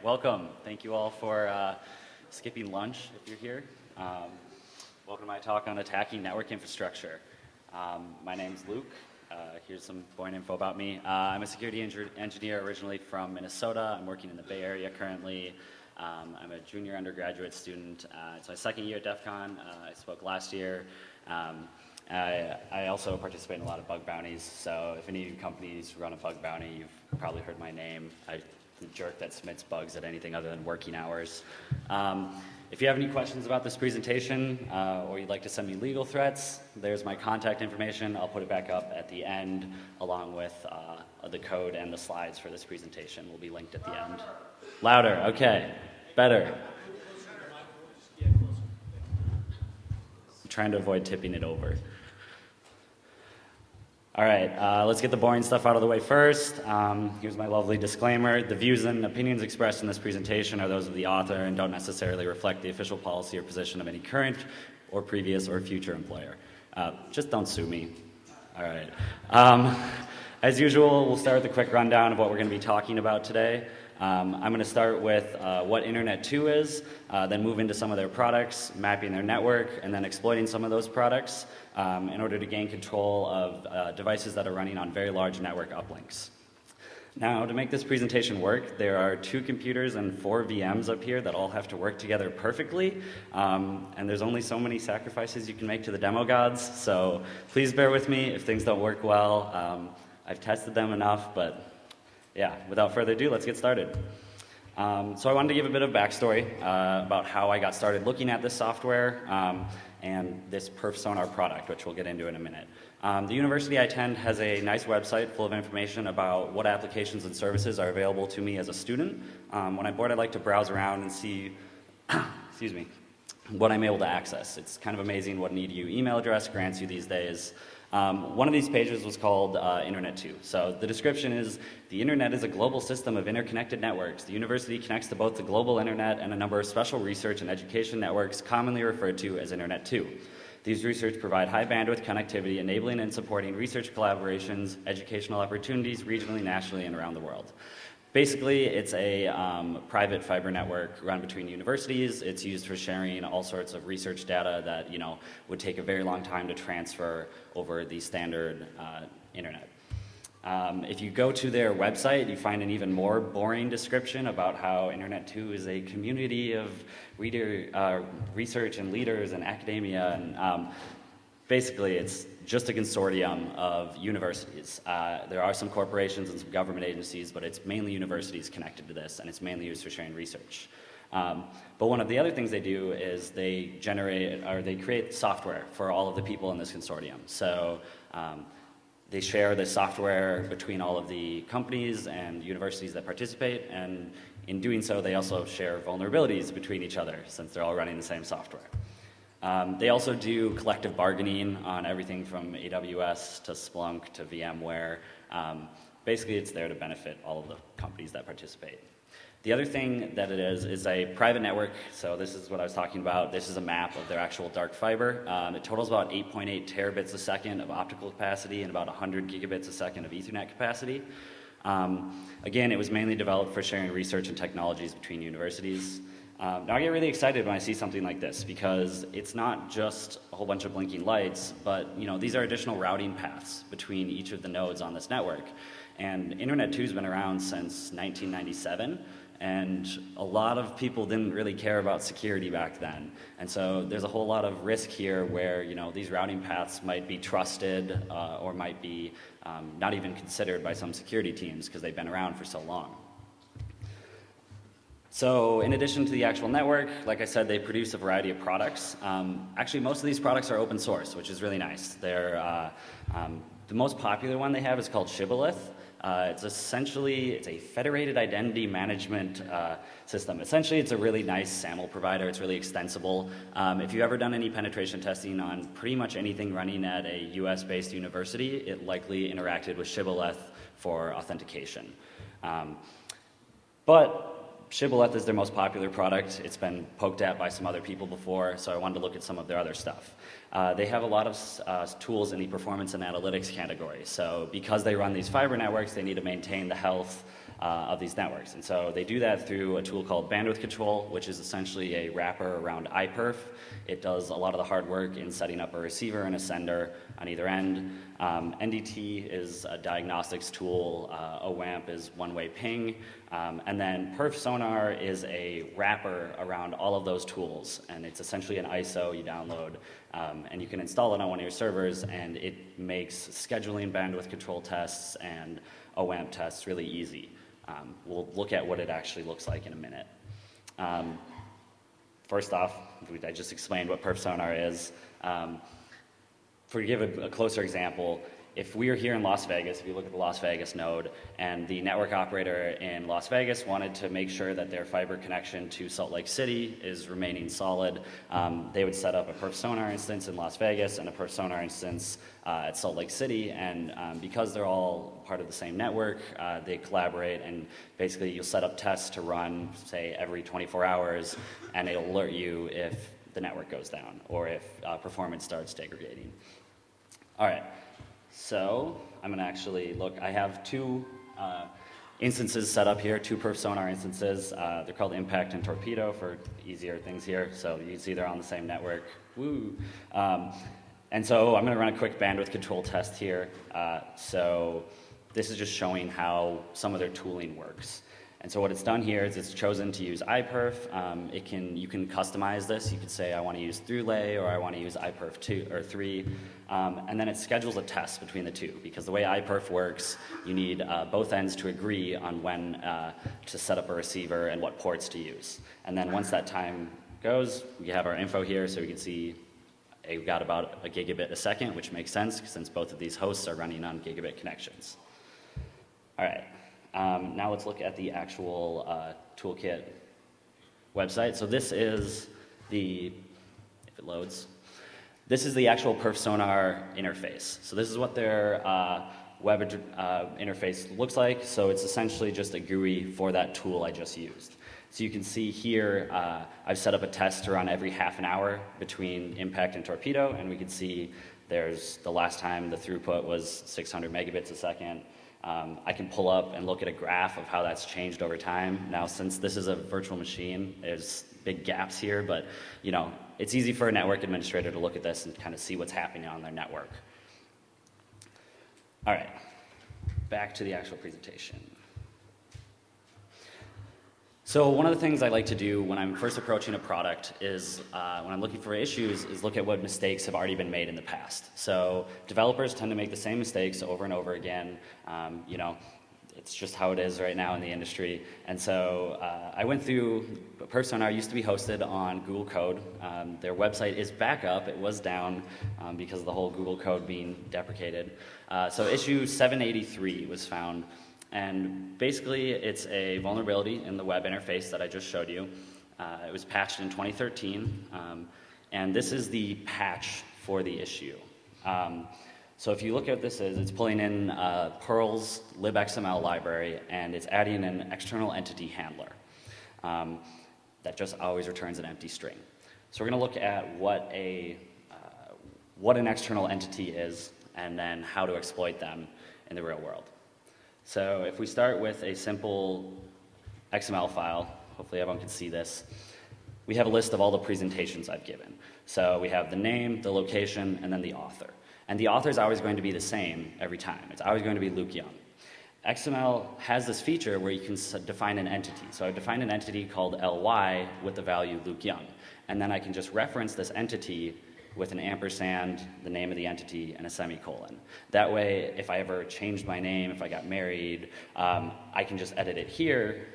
welcome. Thank you all for skipping lunch if you're here. Welcome to my talk on attacking network infrastructure. My name's Luke. Here's some boring info about me. I'm a security engineer originally from Minnesota. I'm working in the Bay Area currently. I'm a junior undergraduate student. It's my second year at DEF CON. I spoke last year. I also participate in a lot of bug bounties, so if any companies run a bug bounty, you've probably heard my name. I'm the jerk that submits bugs at anything other than working hours. If you have any questions about this presentation, or you'd like to send me legal threats, there's my contact information. I'll put it back up at the end, along with the code and the slides for this presentation will be linked at the end. Louder, okay, better. I'm trying to avoid tipping it over. All right, let's get the boring stuff out of the way first. Here's my lovely disclaimer. The views and opinions expressed in this presentation are those of the author and don't necessarily reflect the official policy or position of any current or previous or future employer. Just don't sue me. All right. As usual, we'll start with a quick rundown of what we're going to be talking about today. I'm going to start with what Internet 2 is, then move into some of their products, mapping their network, and then exploiting some of those products in order to gain control of devices that are running on very large network uplinks. Now, to make this presentation work, there are 2 computers and 4 VMs up here that all have to work together perfectly, and there's only so many sacrifices you can make to the demo gods, so please bear with me if things don't work well. I've tested them enough, but yeah, without further ado, let's get started. So I wanted to give a bit of backstory about how I got started looking at this software and this perf sonar product, which we'll get into in a minute. The university I attend has a nice website full of information about what applications and services are available to me as a student. When I'm bored, I like to browse around and see excuse me, what I'm able to access. It's kind of amazing what an EDU email address grants you these days. One of these pages was called Internet 2. So the description is, the Internet is a global system of interconnected networks. The university connects to both the global Internet and a number of special research and education networks commonly referred to as Internet 2. These research provide high bandwidth connectivity, enabling and supporting research collaborations, educational opportunities regionally, nationally, and around the world. Basically, it's a private fiber network run between universities. It's used for sharing all sorts of research data that would take a very long time to transfer over the standard internet. If you go to their website, you find an even more boring description about how Internet 2 is a community of research and leaders and academia, and basically it's just a consortium of universities. There are some corporations and some government agencies, but it's mainly universities connected to this, and it's mainly used for sharing research. But one of the other things they do is they create software for all of the people in this consortium. So they share the software between all of the companies and universities that participate, and in doing so, they also share vulnerabilities between each other, since they're all running the same software. They also do collective bargaining on everything from AWS to Splunk to VMware. Basically, it's there to benefit all of the companies that participate. The other thing that it is a private network. So this is what I was talking about. This is a map of their actual dark fiber. It totals about 8.8 terabits a second of optical capacity and about 100 gigabits a second of Ethernet capacity. Again, it was mainly developed for sharing research and technologies between universities. Now I get really excited when I see something like this, because it's not just a whole bunch of blinking lights, but these are additional routing paths between each of the nodes on this network. And Internet 2 has been around since 1997, and a lot of people didn't really care about security back then. And so there's a whole lot of risk here where these routing paths might be trusted or might be not even considered by some security teams because they've been around for so long. So in addition to the actual network, like I said, they produce a variety of products. Actually, most of these products are open source, which is really nice. They're, the most popular one they have is called Shibboleth. It's a federated identity management system. Essentially, it's a really nice SAML provider. It's really extensible. If you've ever done any penetration testing on pretty much anything running at a US-based university, it likely interacted with Shibboleth for authentication. But Shibboleth is their most popular product. It's been poked at by some other people before, so I wanted to look at some of their other stuff. They have a lot of tools in the performance and analytics category. So because they run these fiber networks, they need to maintain the health of these networks. And so they do that through a tool called bandwidth control, which is essentially a wrapper around iPerf. It does a lot of the hard work in setting up a receiver and a sender on either end. NDT is a diagnostics tool. OWAMP is one-way ping. And then Perf Sonar is a wrapper around all of those tools. And it's essentially an ISO you download. And you can install it on one of your servers, and it makes scheduling bandwidth control tests and OWAMP tests really easy. We'll look at what it actually looks like in a minute. First off, I just explained what Perf Sonar is. To give a closer example, if we are here in Las Vegas, if you look at the Las Vegas node, and the network operator in Las Vegas wanted to make sure that their fiber connection to Salt Lake City is remaining solid, they would set up a Perf Sonar instance in Las Vegas and a Perf Sonar instance at Salt Lake City, and because they're all part of the same network, they collaborate, and basically you'll set up tests to run, say, every 24 hours, and it'll alert you if the network goes down or if performance starts degrading. All right. So I'm going to actually look. I have two instances set up here, two Perf Sonar instances. They're called Impact and Torpedo for easier things here. So you can see they're on the same network. Woo! And so I'm going to run a quick bandwidth control test here. So this is just showing how some of their tooling works. And so what it's done here is it's chosen to use iPerf. You can customize this. You could say I want to use ThruLay or I want to use iPerf 2 or 3. And then it schedules a test between the two, because the way iPerf works, you need both ends to agree on when to set up a receiver and what ports to use. And then once that time goes, we have our info here, so we can see we've got about a gigabit a second, which makes sense since both of these hosts are running on gigabit connections. All right. Now let's look at the actual toolkit website. So this is if it loads, this is the actual Perf Sonar interface. So this is what their web interface looks like. So it's essentially just a GUI for that tool I just used. So you can see here, I've set up a test to run every half an hour between Impact and Torpedo, and we can see there's the last time the throughput was 600 megabits a second. I can pull up and look at a graph of how that's changed over time. Now, since this is a virtual machine, there's big gaps here, but it's easy for a network administrator to look at this and kind of see what's happening on their network. All right, back to the actual presentation. So one of the things I like to do when I'm first approaching a product is, when I'm looking for issues, is look at what mistakes have already been made in the past. So developers tend to make the same mistakes over and over again. It's just how it is right now in the industry. And so I went through, Perf Sonar used to be hosted on Google Code. Their website is back up. It was down because of the whole Google Code being deprecated. So issue 783 was found. And basically, it's a vulnerability in the web interface that I just showed you. It was patched in 2013, and this is the patch for the issue. So if you look at this, it's pulling in Perl's libxml library, and it's adding an external entity handler that just always returns an empty string. So we're going to look at what an external entity is, and then how to exploit them in the real world. So if we start with a simple XML file, hopefully everyone can see this, we have a list of all the presentations I've given. So we have the name, the location, and then the author. And the author is always going to be the same every time. It's always going to be Luke Young. XML has this feature where you can define an entity. So I've defined an entity called ly with the value Luke Young. And then I can just reference this entity with an ampersand, the name of the entity, and a semicolon. That way, if I ever changed my name, if I got married, I can just edit it here,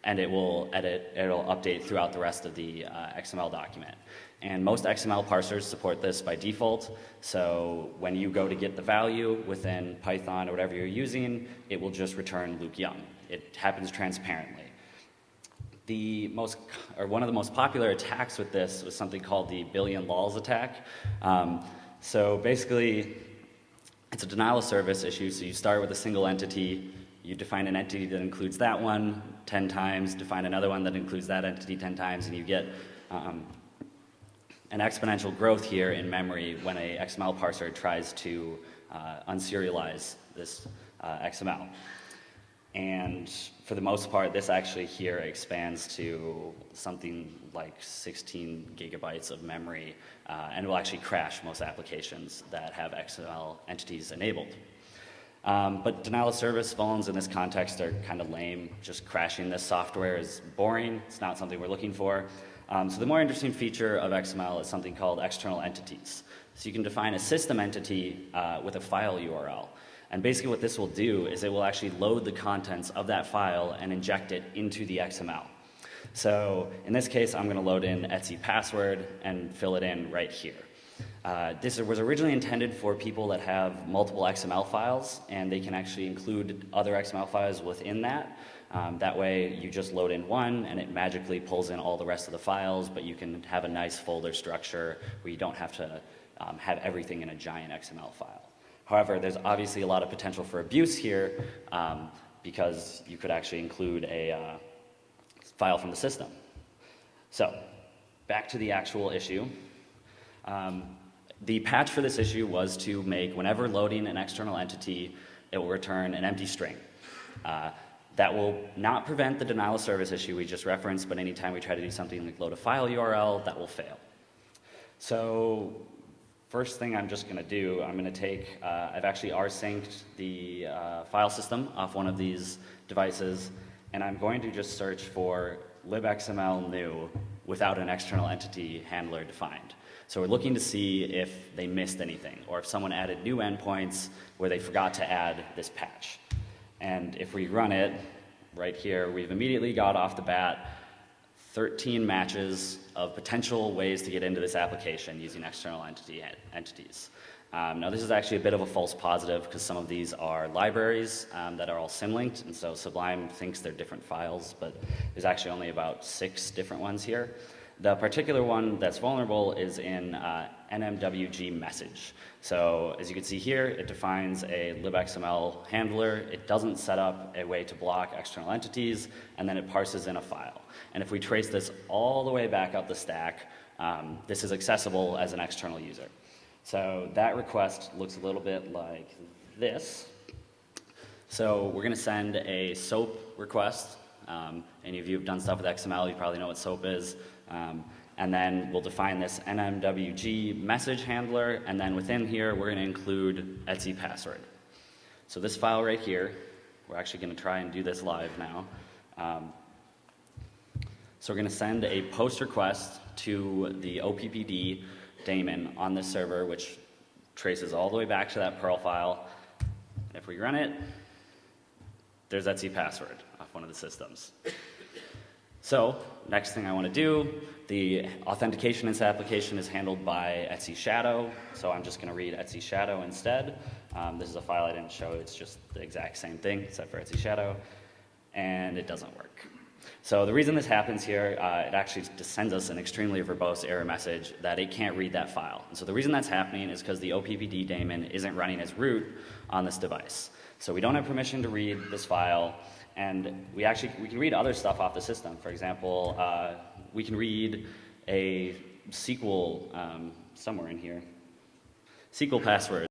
and it'll update throughout the rest of the XML document. And most XML parsers support this by default, so when you go to get the value within Python or whatever you're using, it will just return Luke Young. It happens transparently. One of the most popular attacks with this was something called the billion lols attack. So basically, it's a denial of service issue. So you start with a single entity, you define an entity that includes that one 10 times, define another one that includes that entity 10 times, and you get an exponential growth here in memory when a XML parser tries to unserialize this XML. And for the most part, this actually here expands to something like 16 gigabytes of memory, and will actually crash most applications that have XML entities enabled. But denial of service vulns in this context are kind of lame. Just crashing this software is boring. It's not something we're looking for. So the more interesting feature of XML is something called external entities. So you can define a system entity with a file URL. And basically what this will do is it will actually load the contents of that file and inject it into the XML. So in this case, I'm going to load in Etsy password and fill it in right here. This was originally intended for people that have multiple XML files, and they can actually include other XML files within that. That way you just load in one and it magically pulls in all the rest of the files, but you can have a nice folder structure where you don't have to have everything in a giant XML file. However, there's obviously a lot of potential for abuse here because you could actually include a file from the system. So back to the actual issue. The patch for this issue was to make, whenever loading an external entity, it will return an empty string. That will not prevent the denial of service issue we just referenced, but anytime we try to do something like load a file URL, that will fail. So first thing I'm just going to do, I'm going to take, I've actually rsynced the file system off one of these devices, and I'm going to just search for libxml new without an external entity handler defined. So we're looking to see if they missed anything, or if someone added new endpoints where they forgot to add this patch. And if we run it right here, we've immediately got off the bat 13 matches of potential ways to get into this application using external entities. Now this is actually a bit of a false positive because some of these are libraries that are all symlinked, and so Sublime thinks they're different files, but there's actually only about 6 different ones here. The particular one that's vulnerable is in NMWG message. So as you can see here, it defines a libxml handler. It doesn't set up a way to block external entities, and then it parses in a file. And if we trace this all the way back up the stack, this is accessible as an external user. So that request looks a little bit like this. So we're going to send a SOAP request. Any of you who've done stuff with XML, you probably know what SOAP is. And then we'll define this NMWG message handler, and then within here we're going to include Etsy password. So this file right here, we're actually going to try and do this live now. So we're going to send a post request to the OPPD daemon on this server, which traces all the way back to that Perl file. And if we run it, there's Etsy password off one of the systems. So next thing I want to do, the authentication in this application is handled by Etsy Shadow, so I'm just going to read Etsy Shadow instead. This is a file I didn't show, it's just the exact same thing except for Etsy Shadow, and it doesn't work. So the reason this happens here, it actually just sends us an extremely verbose error message that it can't read that file. And so the reason that's happening is because the OPPD daemon isn't running as root on this device. So we don't have permission to read this file, and we can read other stuff off the system. For example, we can read a SQL, somewhere in here, SQL password.